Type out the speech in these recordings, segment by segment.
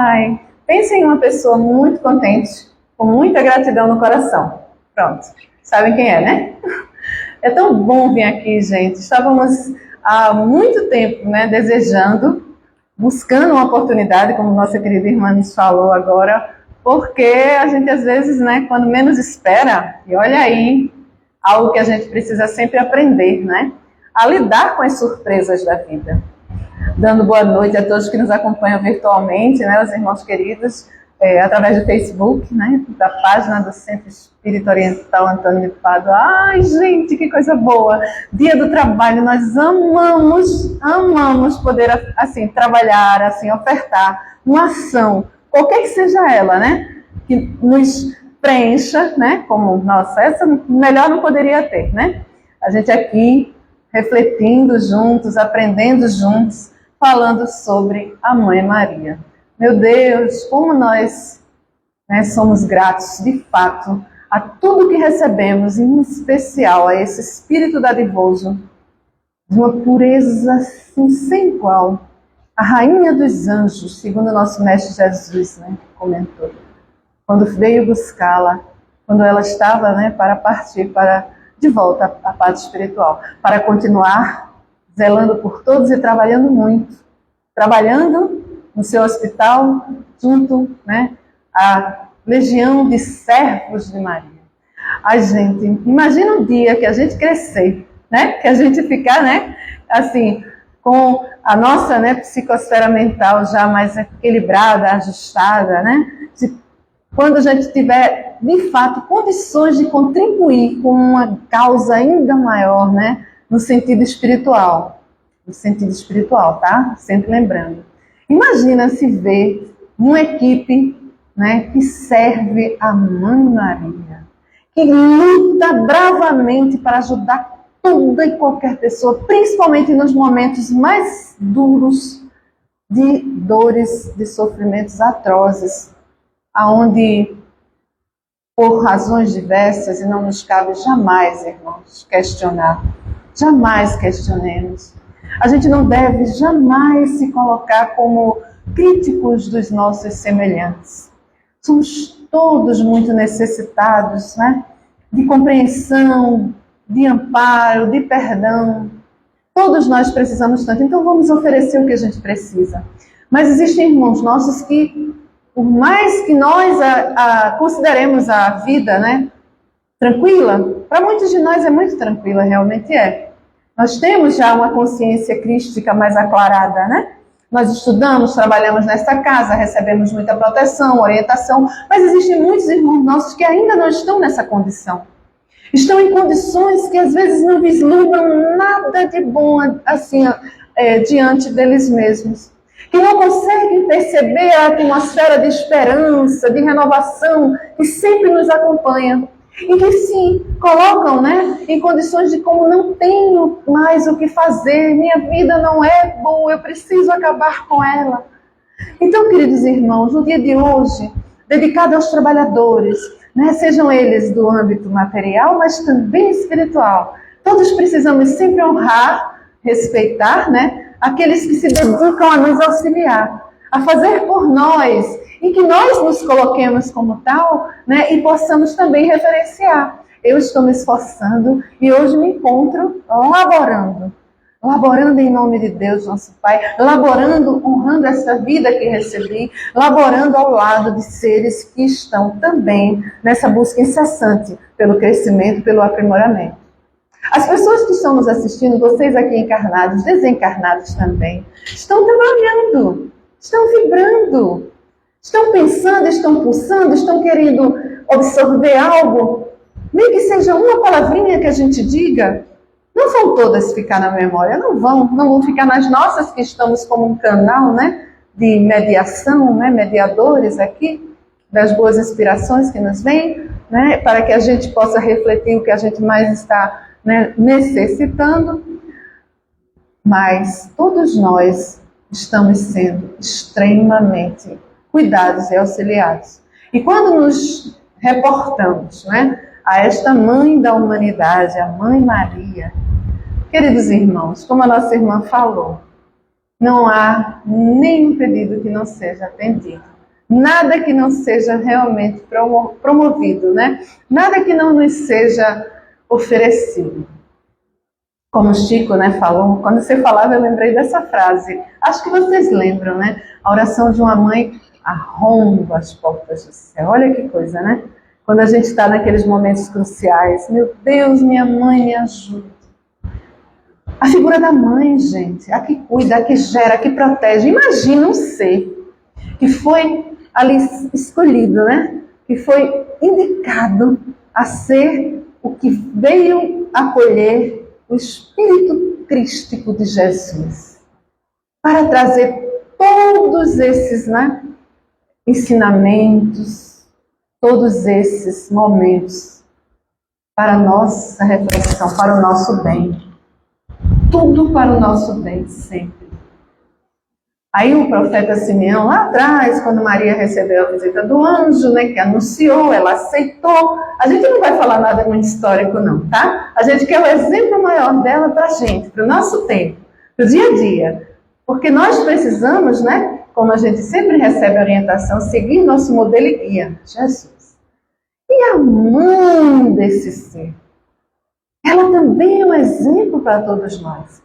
Ai, pense em uma pessoa muito contente, com muita gratidão no coração. Pronto, sabem quem é, né? É tão bom vir aqui, gente. Estávamos há muito tempo, né, desejando, buscando uma oportunidade, como nossa querida irmã nos falou agora, porque a gente às vezes, né, quando menos espera, e olha aí, algo que a gente precisa sempre aprender, né, a lidar com as surpresas da vida. Dando boa noite a todos que nos acompanham virtualmente, né, os irmãos queridos, através do Facebook, né, da página do Centro Espírita Oriental Antônio de Pádua. Ai, gente, que coisa boa! Dia do trabalho, nós amamos poder, assim, trabalhar, assim, ofertar uma ação, qualquer que seja ela, né, que nos preencha, né, como, nossa, essa melhor não poderia ter, né? A gente aqui refletindo juntos, aprendendo juntos, falando sobre a Mãe Maria. Meu Deus, como nós, né, somos gratos, de fato, a tudo que recebemos, em especial a esse Espírito dadivoso, de uma pureza assim, sem igual. A Rainha dos Anjos, segundo o nosso Mestre Jesus, né, comentou, quando veio buscá-la, quando ela estava, né, para partir de volta à paz espiritual, para continuar zelando por todos e trabalhando muito, trabalhando no seu hospital, junto, né, à legião de servos de Maria. Ai, gente, imagina um dia que a gente crescer, né, que a gente ficar, né, assim, com a nossa, né, psicosfera mental já mais equilibrada, ajustada, né, quando a gente tiver, de fato, condições de contribuir com uma causa ainda maior, né, no sentido espiritual. No sentido espiritual, tá? Sempre lembrando. Imagina se ver uma equipe, né, que serve a Mãe Maria, que luta bravamente para ajudar toda e qualquer pessoa, principalmente nos momentos mais duros de dores, de sofrimentos atrozes, aonde, por razões diversas, e não nos cabe jamais, irmãos, questionar, jamais questionemos. A gente não deve jamais se colocar como críticos dos nossos semelhantes. Somos todos muito necessitados, né, de compreensão, de amparo, de perdão. Todos nós precisamos tanto, então vamos oferecer o que a gente precisa. Mas existem irmãos nossos que, por mais que nós consideremos a vida, né, tranquila, para muitos de nós é muito tranquila, realmente é. Nós temos já uma consciência crística mais aclarada, né? Nós estudamos, trabalhamos nesta casa, recebemos muita proteção, orientação, mas existem muitos irmãos nossos que ainda não estão nessa condição. Estão em condições que às vezes não vislumbram nada de bom assim, diante deles mesmos. Que não conseguem perceber a atmosfera de esperança, de renovação que sempre nos acompanha. E que se colocam, né, em condições de como não tenho mais o que fazer, minha vida não é boa, eu preciso acabar com ela. Então, queridos irmãos, no dia de hoje, dedicado aos trabalhadores, né, sejam eles do âmbito material, mas também espiritual, todos precisamos sempre honrar, respeitar, né, aqueles que se dedicam a nos auxiliar, a fazer por nós, e que nós nos coloquemos como tal, né, e possamos também referenciar. Eu estou me esforçando e hoje me encontro laborando em nome de Deus, nosso Pai, laborando, honrando essa vida que recebi, laborando ao lado de seres que estão também nessa busca incessante pelo crescimento, pelo aprimoramento. As pessoas que estão nos assistindo, vocês aqui encarnados, desencarnados também, estão trabalhando, estão vibrando, estão pensando, estão pulsando, estão querendo absorver algo, nem que seja uma palavrinha que a gente diga. Não vão todas ficar na memória, não vão ficar nas nossas, que estamos como um canal, né, de mediação, né, mediadores aqui, das boas inspirações que nos vêm, né, para que a gente possa refletir o que a gente mais está, né, necessitando. Mas todos nós estamos sendo extremamente cuidados e auxiliados. E quando nos reportamos, né, a esta mãe da humanidade, a Mãe Maria, queridos irmãos, como a nossa irmã falou, não há nenhum pedido que não seja atendido. Nada que não seja realmente promovido, né? Nada que não nos seja oferecido. Como o Chico, né, falou, quando você falava eu lembrei dessa frase. Acho que vocês lembram, né? A oração de uma mãe arromba as portas do céu. Olha que coisa, né? Quando a gente está naqueles momentos cruciais. Meu Deus, minha mãe me ajuda. A figura da mãe, gente, a que cuida, a que gera, a que protege. Imagina um ser que foi ali escolhido, né? Que foi indicado a ser o que veio acolher o Espírito Crístico de Jesus, para trazer todos esses, né, ensinamentos, todos esses momentos para a nossa reflexão, para o nosso bem. Tudo para o nosso bem, sempre. Aí o profeta Simeão, lá atrás, quando Maria recebeu a visita do anjo, né, que anunciou, ela aceitou. A gente não vai falar nada muito histórico não, tá? A gente quer o exemplo maior dela para a gente, para o nosso tempo, para o dia a dia. Porque nós precisamos, né, como a gente sempre recebe orientação, seguir nosso modelo e guia, Jesus. E a mãe desse ser, ela também é um exemplo para todos nós.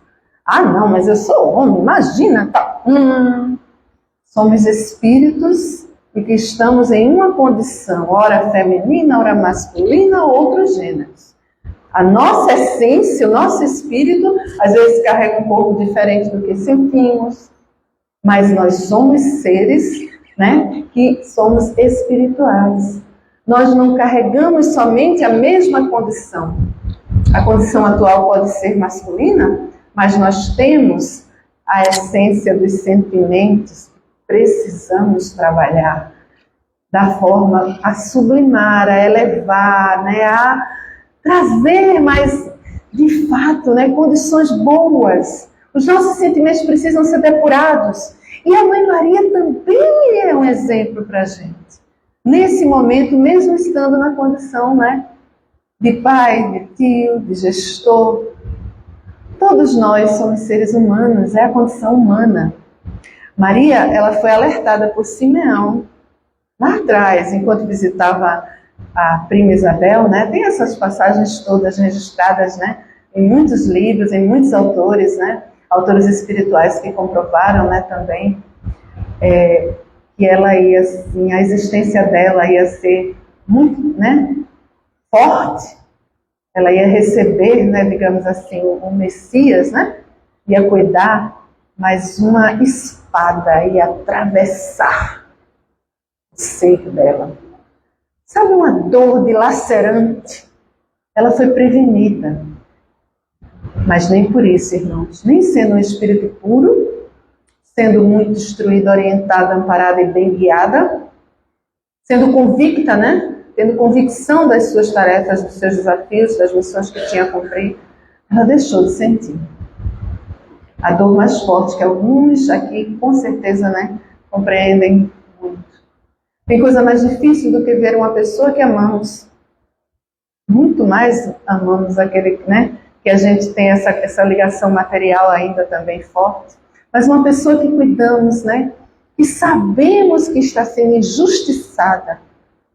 Ah, não, mas eu sou homem, imagina, tá. Somos espíritos e que estamos em uma condição, ora feminina, ora masculina, ou outros gêneros. A nossa essência, o nosso espírito, às vezes carrega um pouco diferente do que sentimos, mas nós somos seres, né, que somos espirituais. Nós não carregamos somente a mesma condição. A condição atual pode ser masculina, mas nós temos a essência dos sentimentos que precisamos trabalhar da forma a sublimar, a elevar, né, a trazer mais, de fato, né, condições boas. Os nossos sentimentos precisam ser depurados. E a Mãe Maria também é um exemplo para a gente. Nesse momento, mesmo estando na condição, né, de pai, de tio, de gestor, todos nós somos seres humanos, é a condição humana. Maria, ela foi alertada por Simeão, lá atrás, enquanto visitava a prima Isabel, né? Tem essas passagens todas registradas, né, em muitos livros, em muitos autores, né, autores espirituais que comprovaram, né, também, que ela ia, assim, a existência dela ia ser muito, né, forte. Ela ia receber, né, digamos assim, o Messias, né? Ia cuidar, mas uma espada ia atravessar o ser dela. Sabe, uma dor dilacerante? Ela foi prevenida. Mas nem por isso, irmãos, nem sendo um espírito puro, sendo muito instruída, orientada, amparada e bem guiada, sendo convicta, né? Tendo convicção das suas tarefas, dos seus desafios, das missões que tinha a cumprir, ela deixou de sentir a dor mais forte, que alguns aqui com certeza, né, compreendem muito. Tem coisa mais difícil do que ver uma pessoa que amamos, muito mais amamos aquele, né, que a gente tem essa ligação material ainda também forte, mas uma pessoa que cuidamos, né, e sabemos que está sendo injustiçada,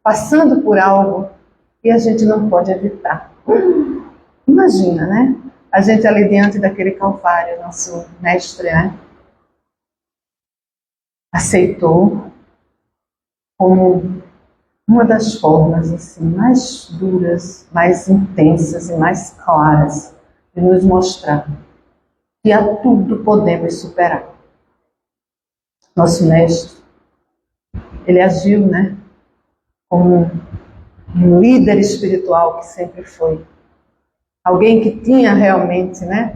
passando por algo e a gente não pode evitar. Imagina, né? A gente ali diante daquele Calvário, nosso mestre, né, aceitou como uma das formas assim, mais duras, mais intensas e mais claras de nos mostrar que a tudo podemos superar. Nosso mestre, ele agiu, né, como um líder espiritual que sempre foi. Alguém que tinha realmente, né,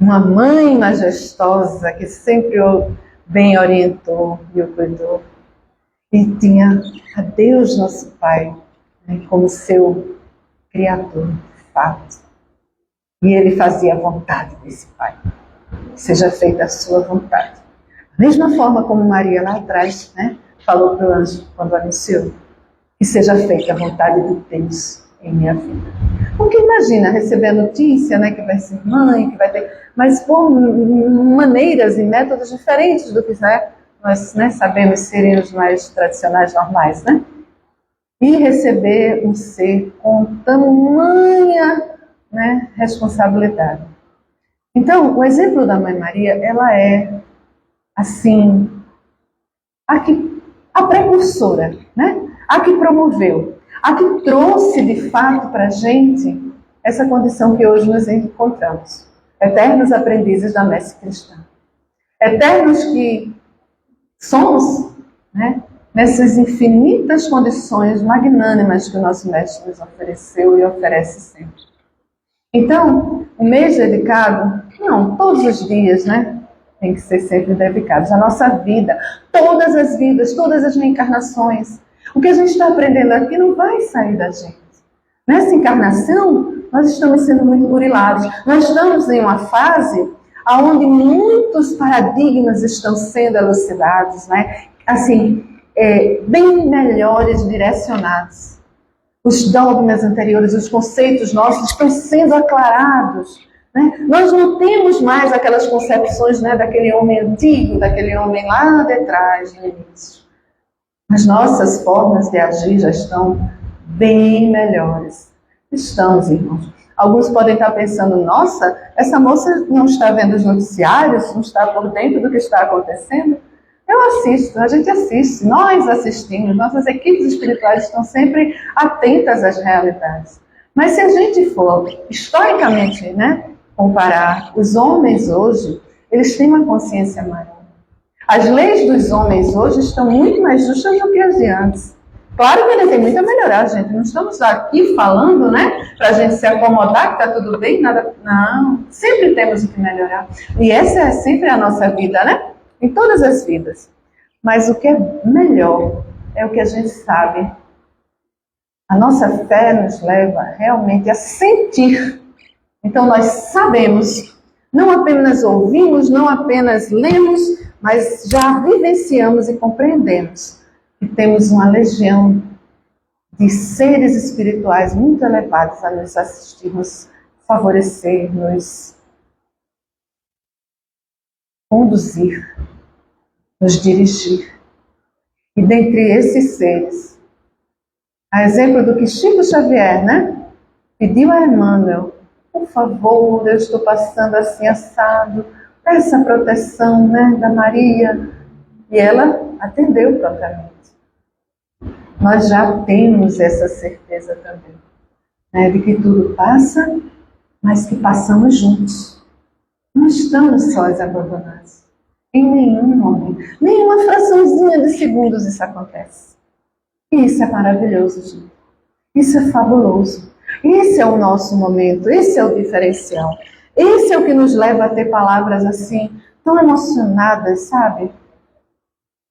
uma mãe majestosa que sempre o bem orientou e o cuidou. E tinha a Deus, nosso Pai, né, como seu Criador, de fato. E ele fazia a vontade desse Pai. Seja feita a sua vontade. Da mesma forma como Maria lá atrás, né, falou para o anjo quando anunciou: que seja feita a vontade de Deus em minha vida. Porque imagina receber a notícia, né, que vai ser mãe, que vai ter, mas por maneiras e métodos diferentes do que, né, nós, né, sabemos serem os mais tradicionais, normais, né? E receber um ser com tamanha, né, responsabilidade. Então, o exemplo da Mãe Maria, ela é, assim, a precursora, né? A que promoveu, a que trouxe de fato para a gente essa condição que hoje nos encontramos. Eternos aprendizes da messe cristã. Eternos que somos, né? Nessas infinitas condições magnânimas que o nosso Mestre nos ofereceu e oferece sempre. Então, o mês dedicado, não, todos os dias, né? Tem que ser sempre dedicados. A nossa vida, todas as vidas, todas as reencarnações. O que a gente está aprendendo aqui não vai sair da gente. Nessa encarnação, nós estamos sendo muito burilados. Nós estamos em uma fase onde muitos paradigmas estão sendo elucidados, né? Assim, bem melhores direcionados. Os dogmas anteriores, os conceitos nossos estão sendo aclarados. Né? Nós não temos mais aquelas concepções, né, daquele homem antigo, daquele homem lá de trás, no início. As nossas formas de agir já estão bem melhores. Estamos, irmãos. Alguns podem estar pensando, nossa, essa moça não está vendo os noticiários, não está por dentro do que está acontecendo. Eu assisto, a gente assiste, nós assistimos, nossas equipes espirituais estão sempre atentas às realidades. Mas se a gente for historicamente, né, comparar os homens hoje, eles têm uma consciência maior. As leis dos homens hoje estão muito mais justas do que as de antes. Claro que ainda tem muito a melhorar, gente. Não estamos aqui falando, né, para a gente se acomodar, que está tudo bem, nada. Não, sempre temos o que melhorar. E essa é sempre a nossa vida, né? Em todas as vidas. Mas o que é melhor é o que a gente sabe. A nossa fé nos leva realmente a sentir. Então nós sabemos, não apenas ouvimos, não apenas lemos, mas já vivenciamos e compreendemos que temos uma legião de seres espirituais muito elevados a nos assistir, nos favorecer, nos conduzir, nos dirigir. E dentre esses seres, a exemplo do que Chico Xavier, né, pediu a Emmanuel, por favor, eu estou passando assim assado, essa proteção, né, da Maria. E ela atendeu prontamente. Nós já temos essa certeza também, né, de que tudo passa, mas que passamos juntos. Não estamos sós abandonados. Em nenhum momento, nenhuma fraçãozinha de segundos isso acontece. E isso é maravilhoso, gente. Isso é fabuloso. Esse é o nosso momento, esse é o diferencial. Esse é o que nos leva a ter palavras assim, tão emocionadas, sabe?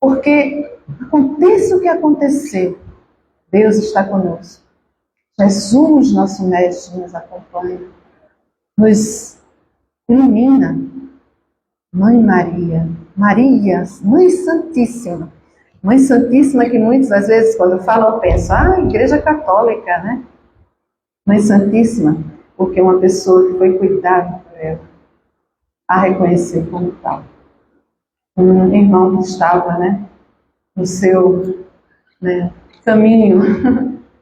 Porque aconteça o que acontecer, Deus está conosco. Jesus, nosso Mestre, nos acompanha, nos ilumina. Mãe Maria, Maria, Mãe Santíssima. Mãe Santíssima que muitas às vezes quando falam pensam, Igreja Católica, né? Mãe Santíssima, porque uma pessoa que foi cuidada por ela, a reconhecer como tal. Um irmão que estava, né, no seu, né, caminho,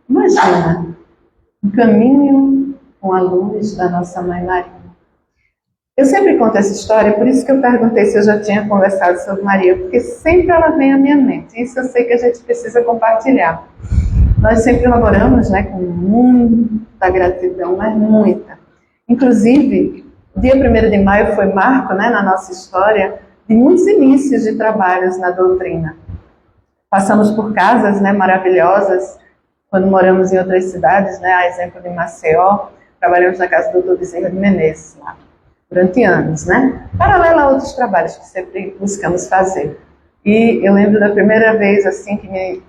imagina, um caminho com a luz da nossa Mãe Maria. Eu sempre conto essa história, por isso que eu perguntei se eu já tinha conversado sobre Maria, porque sempre ela vem à minha mente. Isso eu sei que a gente precisa compartilhar. Nós sempre elaboramos, né, com muita gratidão, mas muita. Inclusive, o dia 1º de maio foi marco, né, na nossa história de muitos inícios de trabalhos na doutrina. Passamos por casas, né, maravilhosas, quando moramos em outras cidades, né, a exemplo de Maceió, trabalhamos na casa do Dr. Bezerra de Menezes, lá, durante anos, né? Paralelo a outros trabalhos que sempre buscamos fazer. E eu lembro da primeira vez, assim, que me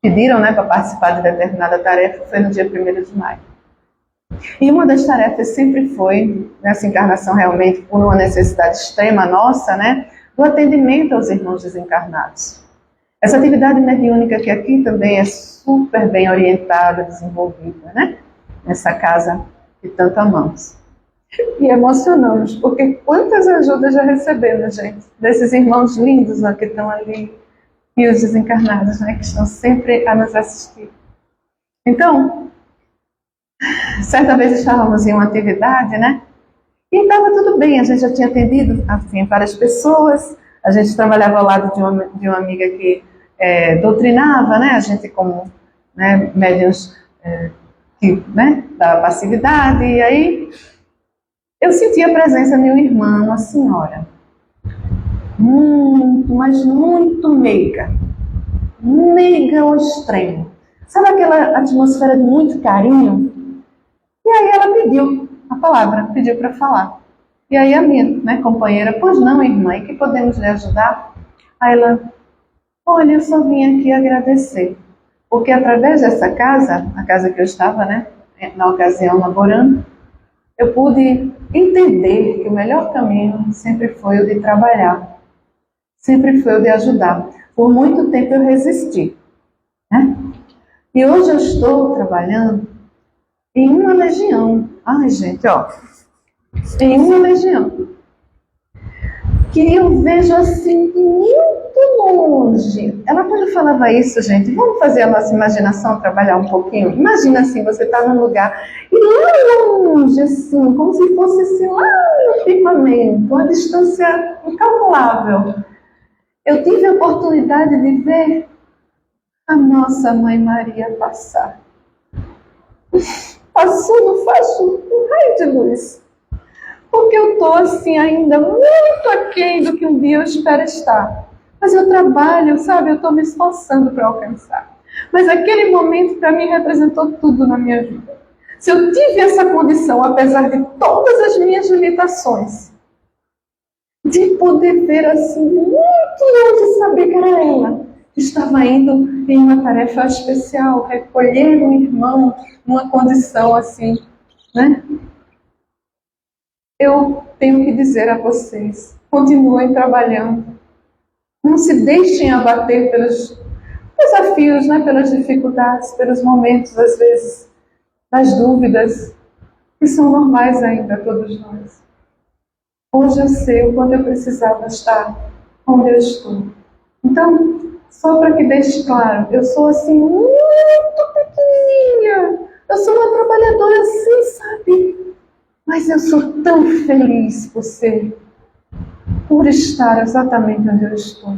pediram, né, para participar de determinada tarefa, foi no dia 1º de maio. E uma das tarefas sempre foi, nessa encarnação realmente, por uma necessidade extrema nossa, né, do atendimento aos irmãos desencarnados. Essa atividade mediúnica que aqui também é super bem orientada, desenvolvida, né, nessa casa que tanto amamos. E emocionamos, porque quantas ajudas já recebemos, gente, desses irmãos lindos que estão ali, e os desencarnados, né, que estão sempre a nos assistir. Então, certa vez estávamos em uma atividade, né, e estava tudo bem, a gente já tinha atendido assim, várias pessoas, a gente trabalhava ao lado de uma amiga que doutrinava, né, a gente como médiuns da passividade, e aí eu senti a presença de uma irmã, uma senhora, muito, mas muito meiga ao extremo. Sabe aquela atmosfera de muito carinho? E aí ela pediu a palavra, pediu para falar. E aí a minha companheira, pois não, irmã, e que podemos lhe ajudar? Aí ela, olha, eu só vim aqui agradecer, porque através dessa casa, a casa que eu estava, na ocasião, laborando, eu pude entender que o melhor caminho sempre foi o de trabalhar, sempre foi o de ajudar. Por muito tempo eu resisti, né? E hoje eu estou trabalhando em uma legião. Ai, gente, ó, em uma legião que eu vejo assim muito longe. Ela quando falava isso, gente, vamos fazer a nossa imaginação trabalhar um pouquinho. Imagina assim, você está num lugar e lá longe, assim, como se fosse assim, lá no firmamento, uma distância incalculável. Eu tive a oportunidade de ver a nossa Mãe Maria passar. Passou no facho um raio de luz. Porque eu estou assim ainda muito aquém do que um dia eu espero estar. Mas eu trabalho, sabe? Eu estou me esforçando para alcançar. Mas aquele momento para mim representou tudo na minha vida. Se eu tive essa condição, apesar de todas as minhas limitações, de poder ver assim muito longe, saber que era ela, que estava indo em uma tarefa especial, recolher um irmão numa condição assim, né? Eu tenho que dizer a vocês, continuem trabalhando. Não se deixem abater pelos desafios, pelas dificuldades, pelos momentos, às vezes, das dúvidas, que são normais ainda a todos nós. Hoje eu sei o quanto eu precisava estar onde eu estou. Então, só para que deixe claro, eu sou assim muito pequenininha. Eu sou uma trabalhadora assim, sabe? Mas eu sou tão feliz por estar exatamente onde eu estou.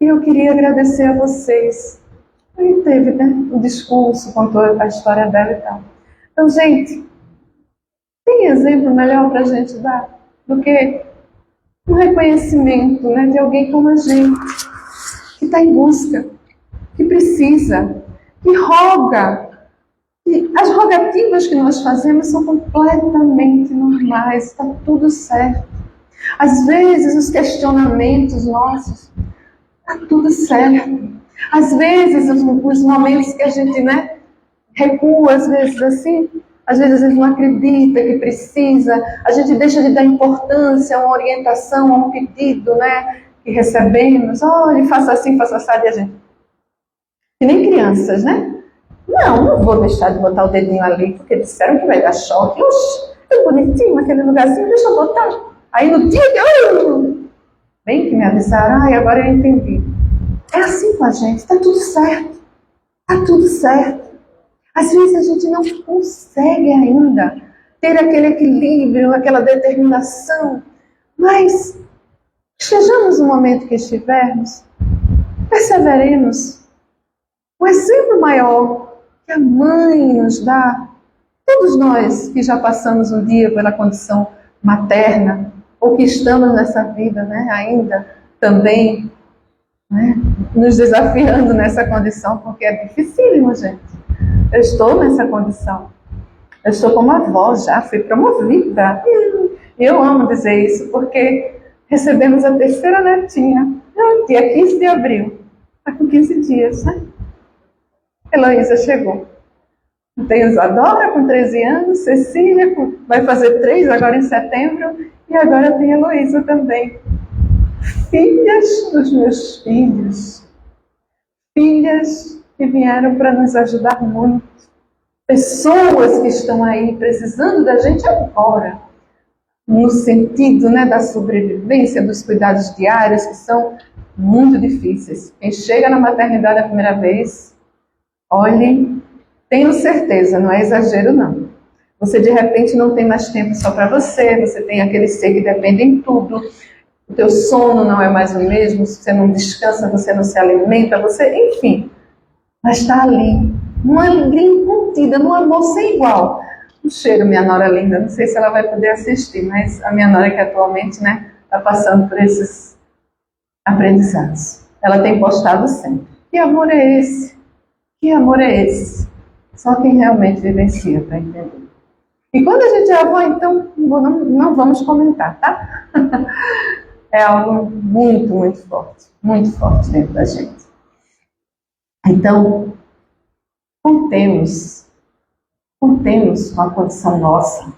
E eu queria agradecer a vocês. Ele teve, o discurso, contou a história dela e tal. Então, gente, tem exemplo melhor para a gente dar do que um reconhecimento de alguém como a gente, que está em busca, que precisa, que roga. E as rogativas que nós fazemos são completamente normais, está tudo certo. Às vezes os questionamentos nossos, está tudo certo. Às vezes os momentos que a gente recua, às vezes assim, às vezes a gente não acredita que precisa, a gente deixa de dar importância a uma orientação, a um pedido que recebemos. Olha, faça assim, faça assado, e a gente... E nem crianças, não vou deixar de botar o dedinho ali, porque disseram que vai dar choque. Oxe, é bonitinho aquele lugarzinho, deixa eu botar. Aí no dia que... Bem que me avisaram, agora eu entendi. É assim com a gente, está tudo certo. Está tudo certo. Às vezes a gente não consegue ainda ter aquele equilíbrio, aquela determinação, mas estejamos no momento que estivermos, perseveremos. O exemplo maior que a mãe nos dá, todos nós que já passamos um dia pela condição materna, ou que estamos nessa vida ainda também, nos desafiando nessa condição, porque é dificílimo, gente. Eu estou nessa condição. Eu estou como avó já, fui promovida. E eu amo dizer isso, porque recebemos a terceira netinha, dia 15 de abril. Está com 15 dias, Heloísa chegou. Tem Isadora com 13 anos, Cecília vai fazer 3 agora em setembro, e agora tem Heloísa também. Filhas dos meus filhos. Filhas que vieram para nos ajudar muito. Pessoas que estão aí precisando da gente agora. no sentido, né, da sobrevivência, dos cuidados diários, que são muito difíceis. Quem chega na maternidade a primeira vez, olhe, tenho certeza, não é exagero não. Você de repente não tem mais tempo só para você, você tem aquele ser que depende em tudo, o teu sono não é mais o mesmo, você não descansa, você não se alimenta, você, enfim, mas está ali, numa alegria contida, num amor sem igual. Um cheiro, minha nora linda, não sei se ela vai poder assistir, mas a minha nora que atualmente, né, está passando por esses aprendizados. Ela tem postado sempre. Que amor é esse? Que amor é esse? Só quem realmente vivencia para entender. E quando a gente é avó, então, não vamos comentar, tá? É algo muito, muito forte dentro da gente. Então, contemos com a condição nossa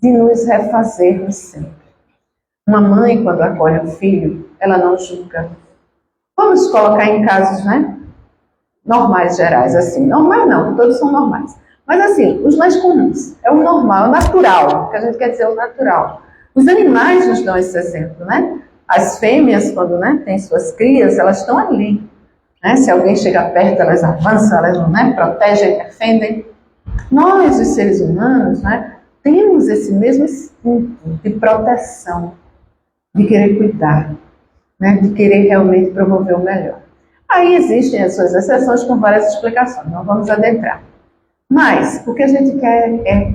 de nos refazermos sempre. Uma mãe, quando acolhe o filho, ela não julga. Vamos colocar em casos, né, normais, gerais, assim. Normais não, todos são normais. Mas assim, os mais comuns. É o normal, é o natural, que a gente quer dizer o natural. Os animais nos dão esse exemplo, né? As fêmeas, quando, né, têm suas crias, elas estão ali. Né? Se alguém chega perto, elas avançam, elas, né, protegem, defendem. Nós, os seres humanos, né, temos esse mesmo instinto de proteção, de querer cuidar, né, de querer realmente promover o melhor. Aí existem as suas exceções com várias explicações, não vamos adentrar. Mas o que a gente quer é,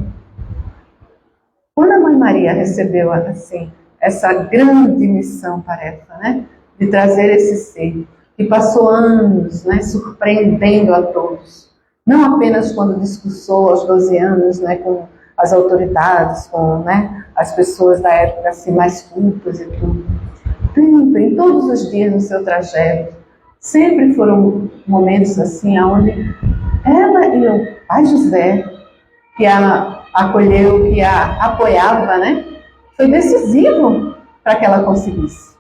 quando a Mãe Maria recebeu assim, essa grande missão, tarefa, né, de trazer esse ser, que passou anos, né, surpreendendo a todos, não apenas quando discursou aos 12 anos, né, com as autoridades, com, né, as pessoas da época assim, mais cultas e tudo. Sempre, em todos os dias do seu trajeto, sempre foram momentos assim, onde ela e o pai José, que a acolheu, que a apoiava, né, foi decisivo para que ela conseguisse.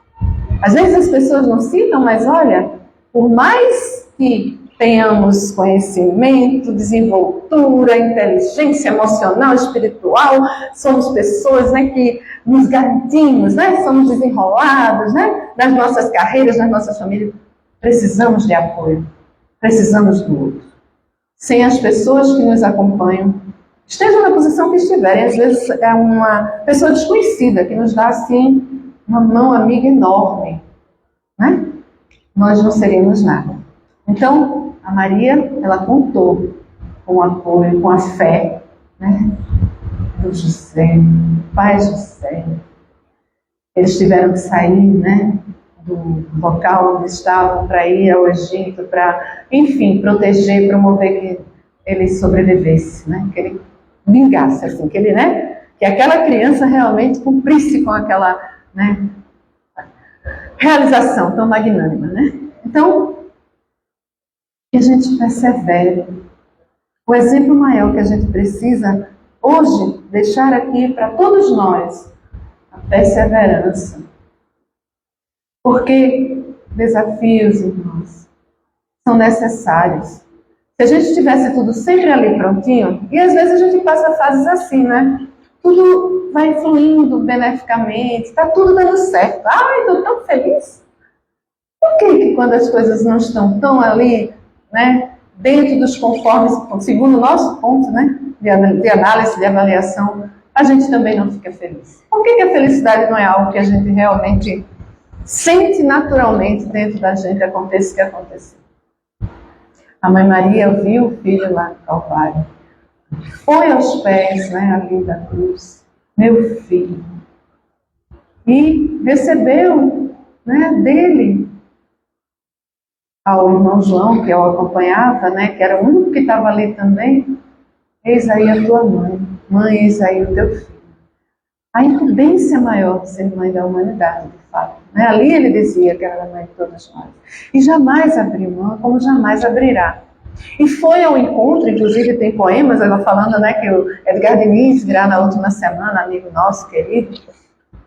Às vezes as pessoas não citam, mas olha, por mais que tenhamos conhecimento, desenvoltura, inteligência emocional, espiritual, somos pessoas, né, que nos garantimos, né, somos desenrolados, né, nas nossas carreiras, nas nossas famílias. Precisamos de apoio, precisamos do outro. Sem as pessoas que nos acompanham, estejam na posição que estiverem, às vezes é uma pessoa desconhecida que nos dá assim uma mão amiga enorme, né? Nós não seríamos nada. Então, a Maria, ela contou com o apoio, com a fé, né, do José, do pai José. Eles tiveram que sair, né, do local onde estavam para ir ao Egito, para, enfim, proteger, promover que ele sobrevivesse, né, que ele vingasse, assim, que ele, né, que aquela criança realmente cumprisse com aquela, né, realização tão magnânima, né? Então, que a gente persevere. O exemplo maior que a gente precisa hoje deixar aqui para todos nós, a perseverança. Porque desafios, irmãos, são necessários. Se a gente tivesse tudo sempre ali prontinho, e às vezes a gente passa fases assim, né? Tudo vai fluindo beneficamente, está tudo dando certo. Ai, estou tão feliz. Por que quando as coisas não estão tão ali, né, dentro dos conformes, segundo o nosso ponto, né, de análise, de avaliação, a gente também não fica feliz? Por que a felicidade não é algo que a gente realmente sente naturalmente dentro da gente, aconteça o que acontecer? A Mãe Maria viu o filho lá no Calvário, foi aos pés, né, ali da cruz, meu filho, e recebeu, né, dele ao irmão João, que eu acompanhava, né, que era o único que estava ali também. Eis aí a tua mãe, mãe, eis aí o teu filho. A incumbência maior de ser mãe da humanidade, de fato. Né? Ali ele dizia que era a mãe de todos nós. E jamais abriu mão, como jamais abrirá. E foi ao encontro, inclusive tem poemas, ela falando, né, que o Edgar Diniz virá na última semana, amigo nosso, querido.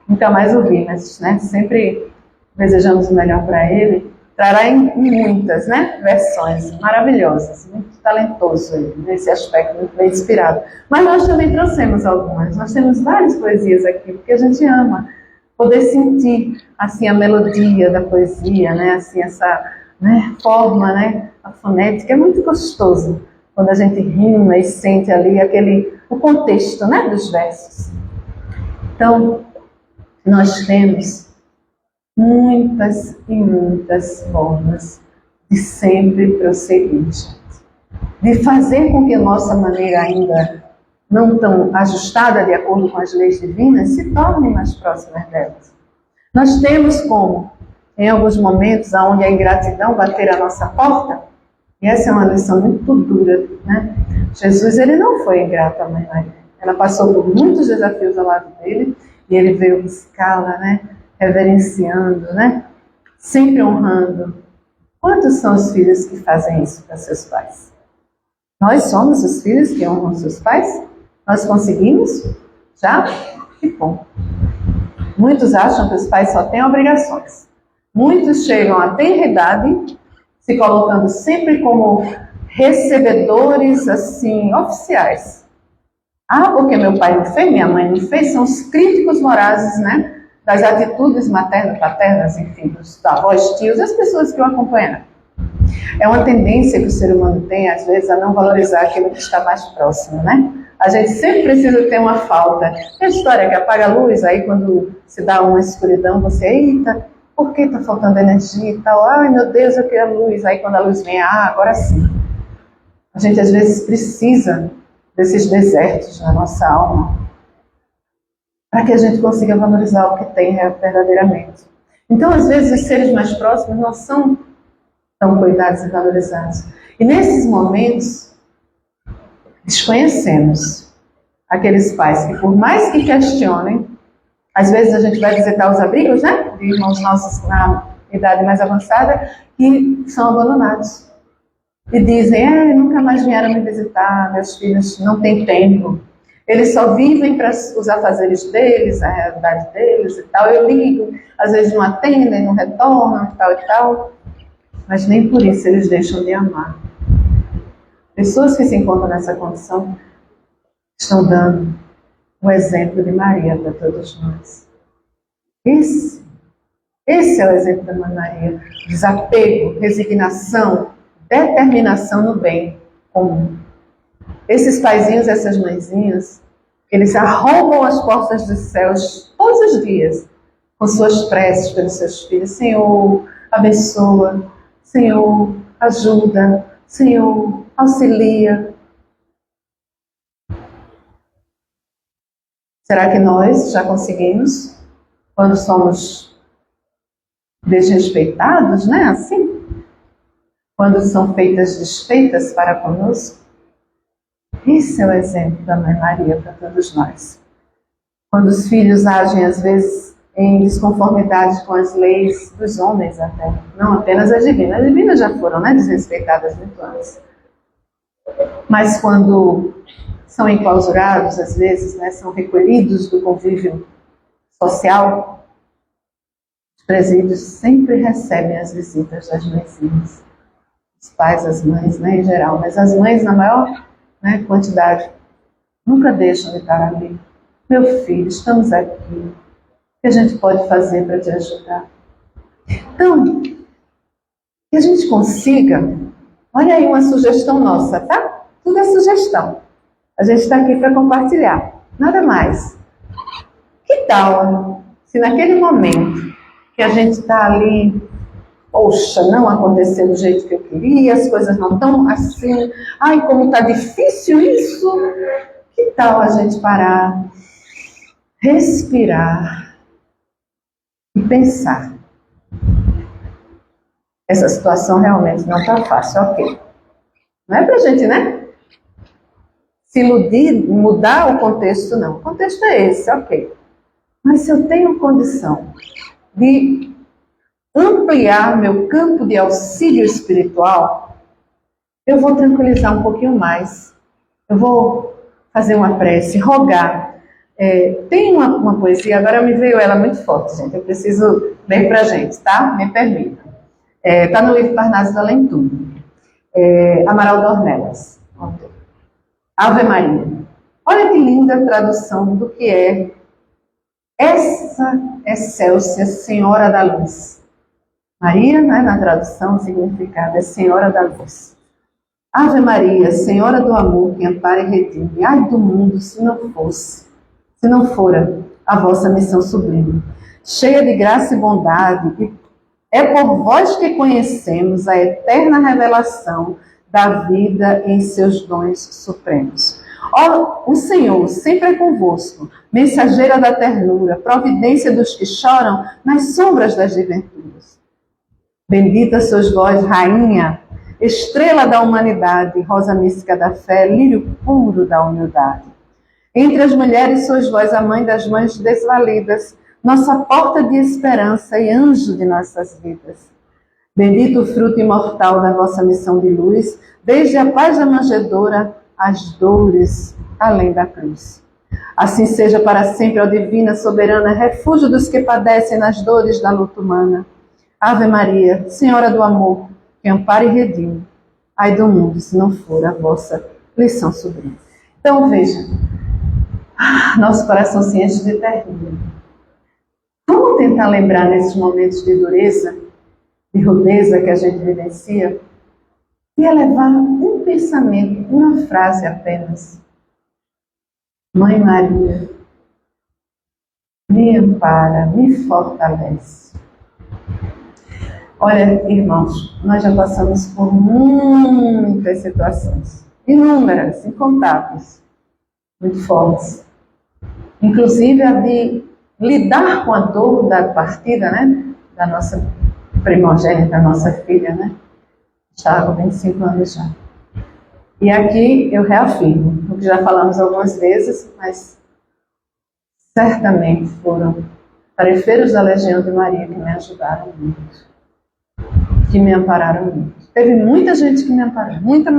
Nunca mais ouvi, mas, né, sempre desejamos o melhor para ele. trará em muitas, né, versões maravilhosas, muito talentoso aí, nesse aspecto, muito bem inspirado. Mas nós também trouxemos algumas, nós temos várias poesias aqui, porque a gente ama poder sentir, assim, a melodia da poesia, né, assim, essa, né, forma, né, a fonética, é muito gostoso quando a gente rima e sente ali o contexto, né, dos versos. Então, nós temos muitas e muitas formas de sempre prosseguir, gente. De fazer com que a nossa maneira ainda não tão ajustada de acordo com as leis divinas se torne mais próxima delas. Nós temos como, em alguns momentos, onde a ingratidão bater a nossa porta, e essa é uma lição muito dura, né? Jesus, ele não foi ingrato à Mãe Maria. Ela passou por muitos desafios ao lado dele, e ele veio buscá-la, né? Reverenciando, né? Sempre honrando. Quantos são os filhos que fazem isso para seus pais? Nós somos os filhos que honram seus pais? Nós conseguimos? Já? Que bom. Muitos acham que os pais só têm obrigações. Muitos chegam à tenra-idade se colocando sempre como recebedores, assim, oficiais. Ah, porque meu pai não fez, minha mãe não fez, são os críticos vorazes, né? Das atitudes maternas, paternas, enfim, dos avós, tios, as pessoas que o acompanharam. É uma tendência que o ser humano tem, às vezes, a não valorizar aquilo que está mais próximo, né? A gente sempre precisa ter uma falta. Tem a história que apaga a luz, aí quando se dá uma escuridão, você, eita, por que está faltando energia e tal? Ai, meu Deus, eu quero a luz. Aí quando a luz vem, agora sim. A gente, às vezes, precisa desses desertos na nossa alma, para que a gente consiga valorizar o que tem verdadeiramente. Então, às vezes, os seres mais próximos não são tão cuidados e valorizados. E nesses momentos, desconhecemos aqueles pais que, por mais que questionem, às vezes a gente vai visitar os abrigos, né, de irmãos nossos na idade mais avançada, que são abandonados. E dizem, nunca mais vieram me visitar, meus filhos não têm tempo. Eles só vivem para os afazeres deles, a realidade deles e tal. Eu ligo, às vezes não atendem, não retornam e tal e tal. Mas nem por isso eles deixam de amar. Pessoas que se encontram nessa condição estão dando um exemplo de Maria para todos nós. Esse é o exemplo da Mãe Maria. Desapego, resignação, determinação no bem comum. Esses paizinhos, essas mãezinhas, eles arrombam as portas dos céus todos os dias com suas preces pelos seus filhos. Senhor, abençoa. Senhor, ajuda. Senhor, auxilia. Será que nós já conseguimos, quando somos desrespeitados, né? Assim? Quando são feitas desfeitas para conosco? Esse é o exemplo da Mãe Maria para todos nós. Quando os filhos agem, às vezes, em desconformidade com as leis dos homens até, não apenas as divinas. As divinas já foram, né, desrespeitadas muito antes. Mas quando são enclausurados, às vezes, né, são recolhidos do convívio social, os presídios sempre recebem as visitas das mãezinhas. Os pais, as mães, né, em geral, mas as mães, na maior, né, quantidade, nunca deixam de estar ali. Meu filho, estamos aqui. O que a gente pode fazer para te ajudar? Então, que a gente consiga, olha aí uma sugestão nossa, tá? Tudo é sugestão. A gente está aqui para compartilhar, nada mais. Que tal, se naquele momento que a gente está ali, poxa, não aconteceu do jeito que eu queria, as coisas não estão assim, ai, como está difícil isso, que tal a gente parar, respirar e pensar? Essa situação realmente não está fácil, ok. Não é pra gente, né? Se iludir, mudar o contexto, não. O contexto é esse, ok. Mas se eu tenho condição de ampliar meu campo de auxílio espiritual, eu vou tranquilizar um pouquinho mais. Eu vou fazer uma prece, rogar. Tem uma poesia, agora me veio ela muito forte, gente. Eu preciso ler pra gente, tá? Me permita. Está no livro Parnaso do Além Túmulo. Amaral Dornelas. Ave Maria. Olha que linda tradução do que é essa Excélsia Senhora da Luz. Maria, né, na tradução, o significado é Senhora da Luz. Ave Maria, Senhora do Amor, que ampara e redime. Ai do mundo, se não fora a vossa missão sublime. Cheia de graça e bondade, é por vós que conhecemos a eterna revelação da vida em seus dons supremos. Ó, o Senhor sempre é convosco, mensageira da ternura, providência dos que choram nas sombras das desventuras. Bendita sois vós, Rainha, estrela da humanidade, rosa mística da fé, lírio puro da humildade. Entre as mulheres sois vós a mãe das mães desvalidas, nossa porta de esperança e anjo de nossas vidas. Bendito o fruto imortal da vossa missão de luz, desde a paz da manjedoura às dores além da cruz. Assim seja para sempre, ó divina soberana, refúgio dos que padecem nas dores da luta humana. Ave Maria, Senhora do Amor, que ampara e redime. Ai do mundo, se não for a vossa lição sublime. Então veja, nosso coração se enche de ternura. Vamos tentar lembrar nesses momentos de dureza, de rudeza que a gente vivencia, e elevar um pensamento, uma frase apenas. Mãe Maria, me ampara, me fortalece. Olha, irmãos, nós já passamos por muitas situações, inúmeras, incontáveis, muito fortes. Inclusive a de lidar com a dor da partida, né, da nossa primogênita, da nossa filha, né? Está com 25 anos já. E aqui eu reafirmo, o que já falamos algumas vezes, mas certamente foram tarefeiros da Legião de Maria que me ajudaram muito, que me ampararam muito. Teve muita gente que me amparou, muita.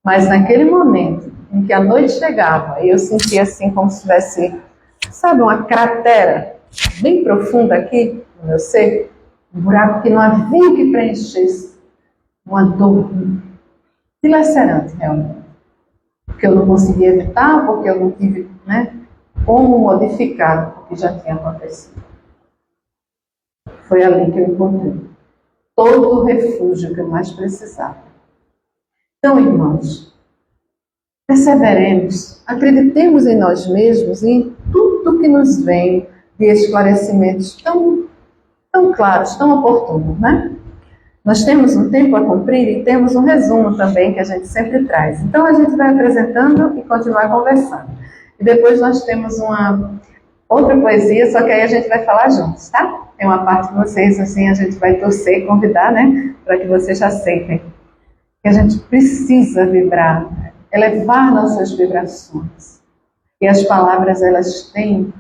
Mas naquele momento em que a noite chegava e eu sentia assim como se tivesse, sabe, uma cratera bem profunda aqui no meu ser, um buraco que não havia o que preenchesse, uma dor dilacerante realmente, porque eu não conseguia evitar, porque eu não tive, né, como modificar o que já tinha acontecido. Foi ali que eu encontrei todo o refúgio que eu mais precisava. Então, irmãos, perseveremos, acreditemos em nós mesmos e em tudo que nos vem de esclarecimentos tão claros, tão oportunos, né? Nós temos um tempo a cumprir e temos um resumo também que a gente sempre traz. Então a gente vai apresentando e continuar conversando. E depois nós temos uma outra poesia, só que aí a gente vai falar juntos, tá? Tem uma parte que vocês, assim, a gente vai torcer e convidar, né? Para que vocês aceitem. Que a gente precisa vibrar, elevar nossas vibrações. E as palavras, elas têm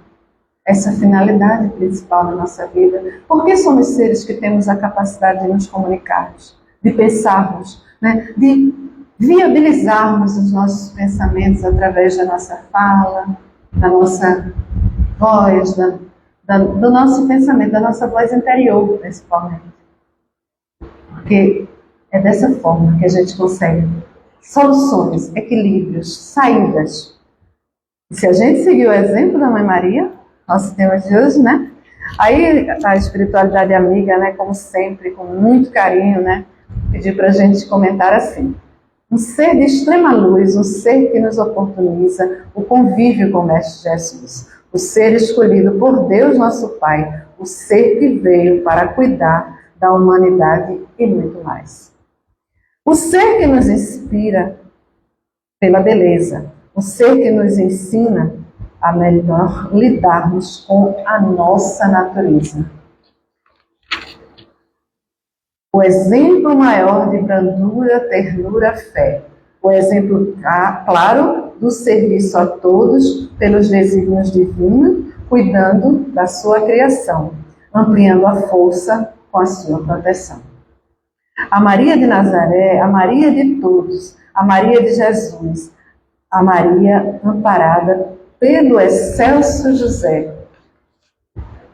essa finalidade principal na nossa vida. Porque somos seres que temos a capacidade de nos comunicarmos, de pensarmos, né? De viabilizarmos os nossos pensamentos através da nossa fala, da nossa voz, do nosso pensamento, da nossa voz interior, principalmente. Porque é dessa forma que a gente consegue soluções, equilíbrios, saídas. E se a gente seguir o exemplo da Mãe Maria, nosso tema de hoje, né? Aí a espiritualidade amiga, né, como sempre, com muito carinho, né, pediu para a gente comentar assim: um ser de extrema luz, um ser que nos oportuniza o convívio com o Mestre Jesus, o ser escolhido por Deus nosso Pai, o ser que veio para cuidar da humanidade e muito mais. O ser que nos inspira pela beleza, o ser que nos ensina a melhor lidarmos com a nossa natureza. O exemplo maior de brandura, ternura, fé. O exemplo claro do serviço a todos pelos desígnios divinos, cuidando da sua criação, ampliando a força com a sua proteção. A Maria de Nazaré, a Maria de todos, a Maria de Jesus, a Maria amparada pelo excelso José.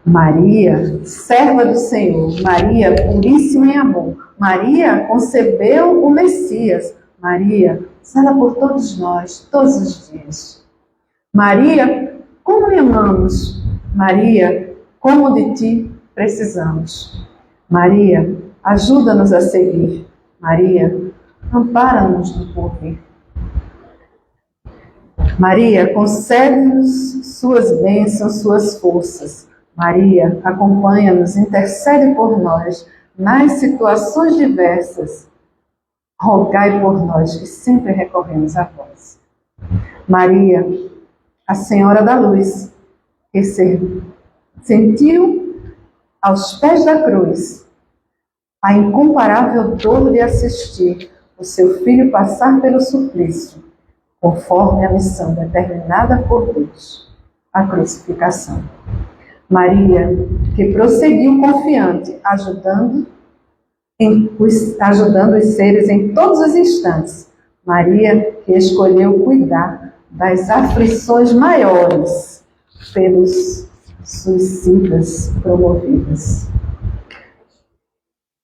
Maria, serva do Senhor, Maria, puríssima em amor, Maria concebeu o Messias, Maria, zela por todos nós, todos os dias. Maria, como lhe amamos, Maria, como de ti precisamos. Maria, ajuda-nos a seguir, Maria, ampara-nos no porvir. Maria, concede-nos suas bênçãos, suas forças. Maria, acompanha-nos, intercede por nós nas situações diversas. Rogai por nós que sempre recorremos a vós. Maria, a Senhora da Luz, que sentiu aos pés da cruz a incomparável dor de assistir o seu filho passar pelo suplício, conforme a missão determinada por Deus, a crucificação. Maria, que prosseguiu confiante, ajudando os seres em todos os instantes. Maria, que escolheu cuidar das aflições maiores pelos suicidas promovidas.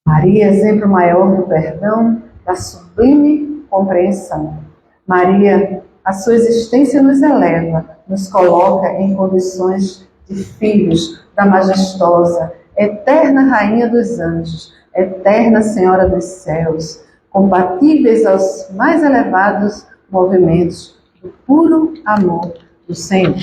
Maria, exemplo maior do perdão, da sublime compreensão. Maria, a sua existência nos eleva, nos coloca em condições de filhos da majestosa, eterna Rainha dos Anjos, eterna Senhora dos Céus, compatíveis aos mais elevados movimentos do puro amor do Senhor.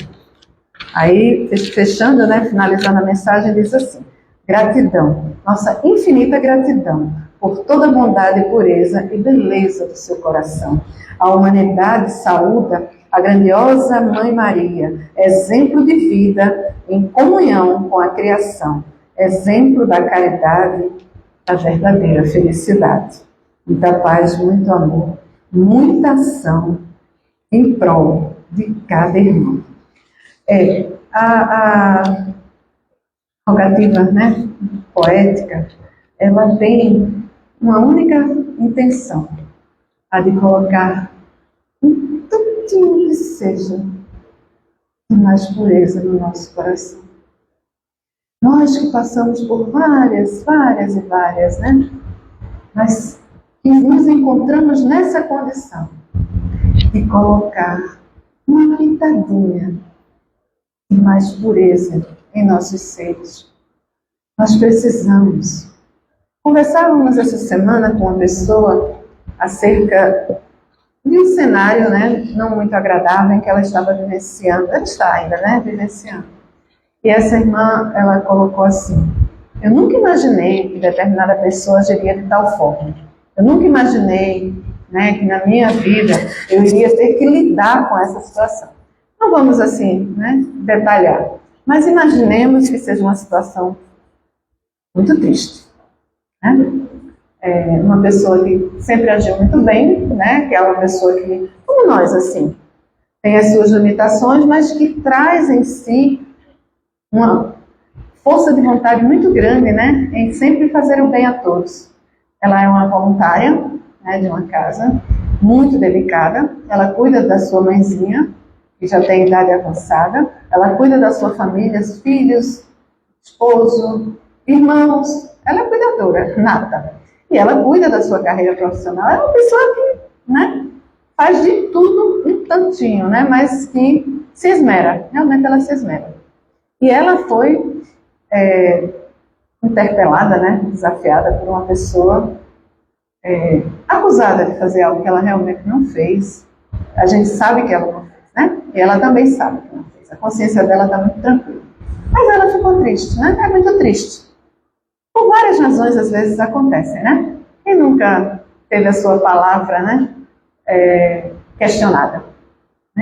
Aí, fechando, finalizando a mensagem, diz assim: gratidão, nossa infinita gratidão por toda a bondade, pureza e beleza do seu coração. A humanidade saúda a grandiosa Mãe Maria, exemplo de vida em comunhão com a criação, exemplo da caridade, da verdadeira felicidade. Muita paz, muito amor, muita ação em prol de cada irmão. A rogativa, poética, ela tem uma única intenção, a de colocar um tantinho que seja de mais pureza no nosso coração. Nós que passamos por várias e várias, mas que nos encontramos nessa condição de colocar uma pitadinha de mais pureza em nossos seres. Nós precisamos. Conversávamos essa semana com uma pessoa acerca de um cenário, não muito agradável em que ela estava vivenciando. Ela está ainda, vivenciando. E essa irmã, ela colocou assim: eu nunca imaginei que determinada pessoa agiria de tal forma. Eu nunca imaginei, que na minha vida eu iria ter que lidar com essa situação. Não vamos assim, detalhar. Mas imaginemos que seja uma situação muito triste. Uma pessoa que sempre agiu muito bem, que é uma pessoa que, como nós, assim, tem as suas limitações, mas que traz em si uma força de vontade muito grande, em sempre fazer o bem a todos. Ela é uma voluntária, de uma casa, muito delicada. Ela cuida da sua mãezinha, que já tem idade avançada. Ela cuida da sua família, os filhos, esposo, irmãos. Ela é cuidadora, nata. E ela cuida da sua carreira profissional. É uma pessoa que, faz de tudo um tantinho, mas que se esmera. Realmente ela se esmera. E ela foi interpelada, desafiada por uma pessoa acusada de fazer algo que ela realmente não fez. A gente sabe que ela não fez, E ela também sabe que não fez. A consciência dela está muito tranquila. Mas ela ficou triste, É muito triste. Por várias razões, às vezes, acontecem, Quem nunca teve a sua palavra, questionada?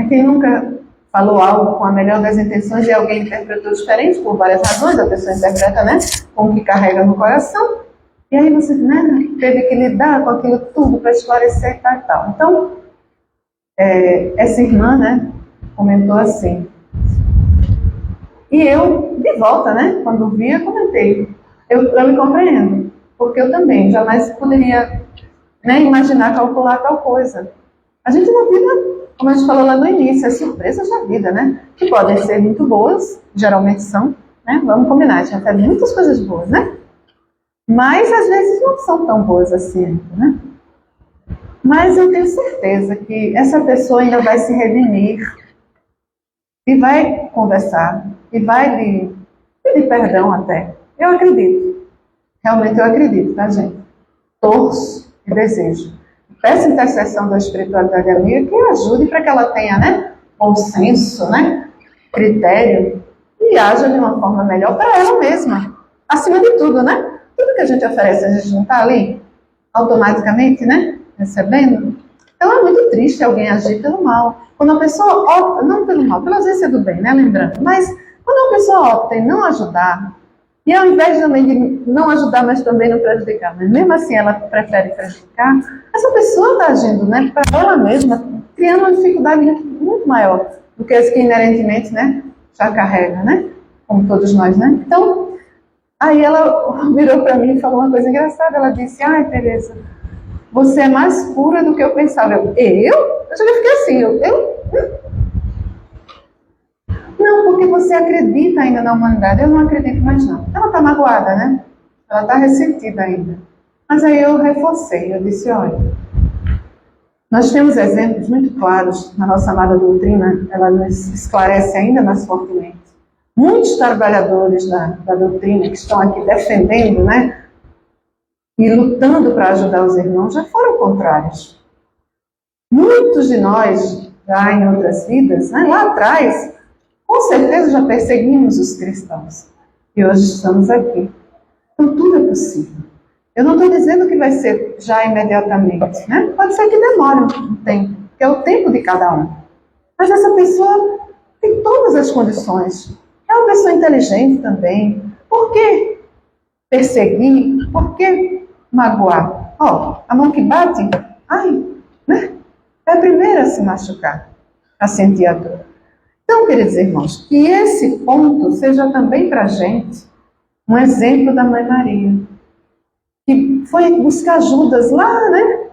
Quem nunca falou algo com a melhor das intenções e alguém interpretou diferente por várias razões, a pessoa interpreta, com o que carrega no coração, e aí você, teve que lidar com aquilo tudo para esclarecer e tal. Então, essa irmã, comentou assim, e eu, de volta, quando via, comentei, eu me compreendo, porque eu também jamais poderia, imaginar calcular tal coisa. A gente na vida, como a gente falou lá no início, é surpresas da vida, que podem ser muito boas, geralmente são, né? Vamos combinar, a gente recebe muitas coisas boas, né? Mas às vezes não são tão boas assim, né? Mas eu tenho certeza que essa pessoa ainda vai se redimir e vai conversar e vai lhe pedir perdão até. Eu acredito. Realmente eu acredito, tá, gente? Torço e desejo. Peço intercessão da espiritualidade amiga que ajude para que ela tenha, né, bom senso, né, critério e haja de uma forma melhor para ela mesma. Acima de tudo, né? Tudo que a gente oferece, a gente não está ali automaticamente, né, recebendo. Então é muito triste alguém agir pelo mal. Quando a pessoa opta, não pelo mal, pela ausência do bem, né, lembrando, mas quando a pessoa opta em não ajudar, e ao invés também de não ajudar, mas também não prejudicar, mas mesmo assim ela prefere prejudicar, essa pessoa está agindo, né, para ela mesma, criando uma dificuldade muito maior do que as que inerentemente, né, já carrega, né, como todos nós, né. Então, aí ela virou para mim e falou uma coisa engraçada, ela disse: ai, Tereza, você é mais pura do que eu pensava. Eu já fiquei assim, Não, porque você acredita ainda na humanidade. Eu não acredito mais não. Ela está magoada, né? Ela está ressentida ainda. Mas aí eu reforcei, eu disse: olha, nós temos exemplos muito claros na nossa amada doutrina, ela nos esclarece ainda mais fortemente. Muitos trabalhadores da doutrina que estão aqui defendendo, né, e lutando para ajudar os irmãos, já foram contrários. Muitos de nós, já em outras vidas, né, lá atrás, com certeza já perseguimos os cristãos. E hoje estamos aqui. Então tudo é possível. Eu não estou dizendo que vai ser já imediatamente, né? Pode ser que demore um tempo, que é o tempo de cada um. Mas essa pessoa tem todas as condições. É uma pessoa inteligente também. Por que perseguir? Por que magoar? Ó, a mão que bate, ai, né? É a primeira a se machucar, a sentir a dor. Então, queridos irmãos, que esse ponto seja também para a gente um exemplo da Mãe Maria, que foi buscar ajudas lá, né?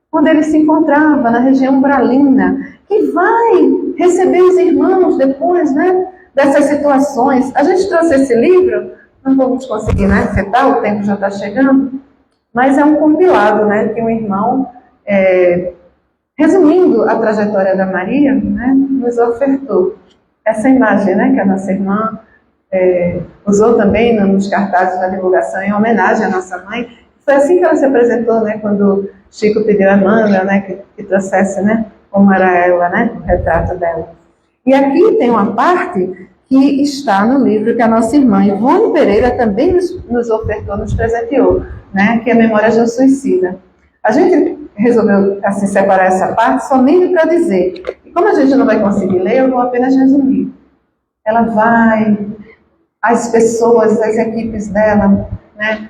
Quando ele se encontrava na região umbralina, que vai receber os irmãos depois, né? Dessas situações. A gente trouxe esse livro, não vamos conseguir, né? Citar, o tempo já está chegando, mas é um compilado, né? Que um irmão, resumindo a trajetória da Maria, né? Nos ofertou. Essa imagem, né? Que a nossa irmã usou também nos cartazes da divulgação em homenagem à nossa mãe. Foi assim que ela se apresentou, né? Quando Chico pediu a Amanda, né? Que trouxesse, né? Como era ela, né? O retrato dela. E aqui tem uma parte que está no livro que a nossa irmã Ivone Pereira também nos ofertou, nos presenteou, né? Que é a Memória de um Suicida. A gente resolveu assim, separar essa parte somente para dizer, e como a gente não vai conseguir ler, eu vou apenas resumir. Ela vai, as pessoas, as equipes dela, né?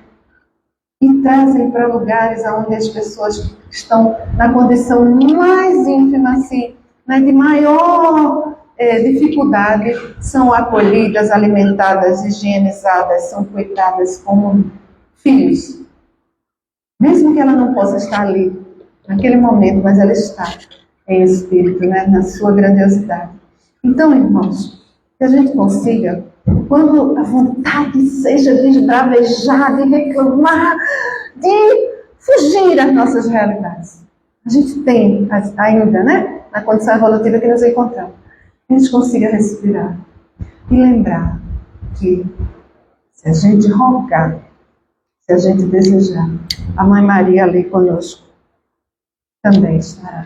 E trazem para lugares onde as pessoas estão na condição mais ínfima, assim, né, de maior dificuldade, são acolhidas, alimentadas, higienizadas, são cuidadas como filhos. Mesmo que ela não possa estar ali, naquele momento, mas ela está em espírito, né, na sua grandiosidade. Então, irmãos, que a gente consiga, quando a vontade seja de esbravejar, de reclamar, de fugir das nossas realidades. A gente tem ainda, né, na condição evolutiva que nos encontramos, a gente consiga respirar e lembrar que se a gente rogar, se a gente desejar, a Mãe Maria ali conosco também estará.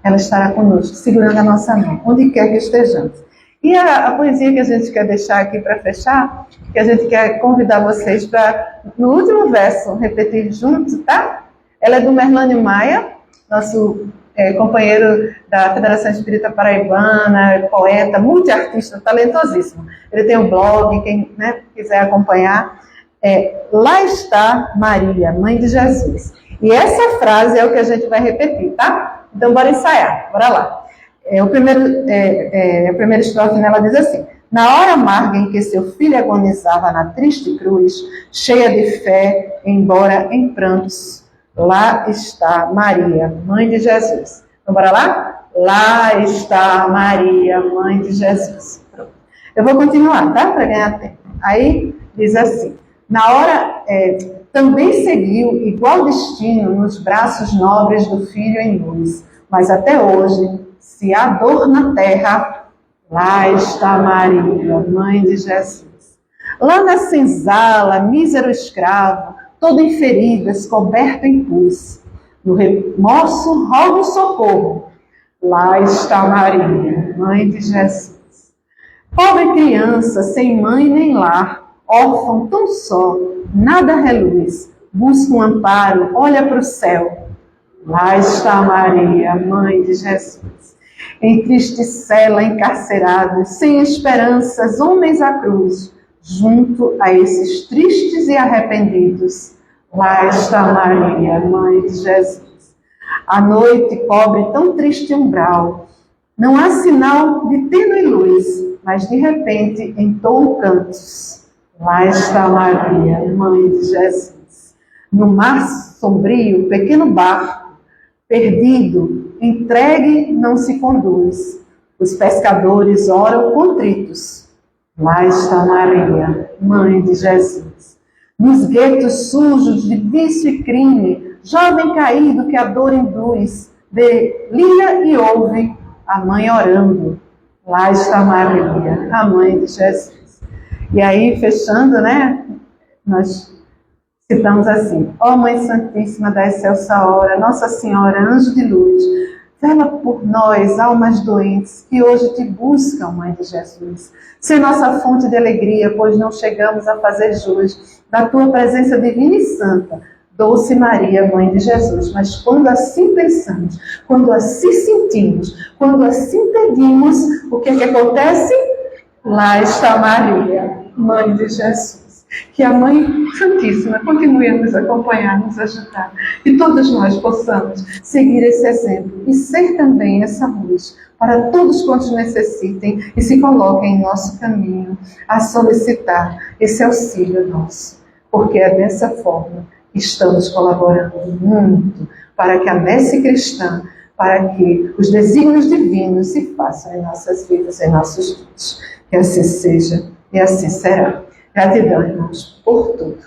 Ela estará conosco, segurando a nossa mão, onde quer que estejamos. E a poesia que a gente quer deixar aqui para fechar, que a gente quer convidar vocês para, no último verso, repetir juntos, tá? Ela é do Merlânio Maia, nosso companheiro da Federação Espírita Paraibana, poeta, multiartista, talentosíssimo. Ele tem um blog, quem, né, quiser acompanhar. Lá está Maria, Mãe de Jesus. E essa frase é o que a gente vai repetir, tá? Então, bora ensaiar, bora lá. A primeira estrofe nela diz assim: na hora amarga em que seu filho agonizava na triste cruz, cheia de fé, embora em prantos, lá está Maria, Mãe de Jesus. Então, bora lá? Lá está Maria, Mãe de Jesus. Pronto. Eu vou continuar, tá? Para ganhar tempo. Aí diz assim, na hora também seguiu igual destino nos braços nobres do Filho em luz, mas até hoje, se há dor na terra, lá está Maria, mãe de Jesus. Lá na senzala, mísero escravo, todo em feridas, coberto em pus. No remorso, rogo socorro. Lá está Maria, mãe de Jesus. Pobre criança, sem mãe nem lar, órfão tão só, nada reluz. Busca um amparo, olha para o céu. Lá está Maria, mãe de Jesus. Em triste cela, encarcerados, sem esperanças, homens à cruz, junto a esses tristes e arrependidos. Lá está Maria, mãe de Jesus. A noite cobre tão triste umbral. Não há sinal de tênue luz, mas de repente entoam cantos. Lá está Maria, mãe de Jesus. No mar sombrio, pequeno barco, perdido, entregue, não se conduz. Os pescadores oram contritos. Lá está Maria, mãe de Jesus. Nos guetos sujos de vício e crime, jovem caído que a dor induz, delia e ouve a mãe orando. Lá está Maria, a mãe de Jesus. E aí, fechando, né, nós citamos assim, ó Mãe Santíssima da excelsa hora, Nossa Senhora, anjo de luz, vela por nós, almas doentes, que hoje te buscam, Mãe de Jesus. Sê nossa fonte de alegria, pois não chegamos a fazer jus da tua presença divina e santa, Doce Maria, Mãe de Jesus. Mas quando assim pensamos, quando assim sentimos, quando assim pedimos, o que acontece? Lá está Maria, Mãe de Jesus. Que a Mãe Santíssima continue a nos acompanhar, nos ajudar. E todos nós possamos seguir esse exemplo e ser também essa luz para todos quantos necessitem e se coloquem em nosso caminho a solicitar esse auxílio nosso. Porque é dessa forma que estamos colaborando muito para que a messe cristã, para que os desígnios divinos se façam em nossas vidas, em nossos dias. Que assim seja e assim será. Gratidão, irmãos, por tudo.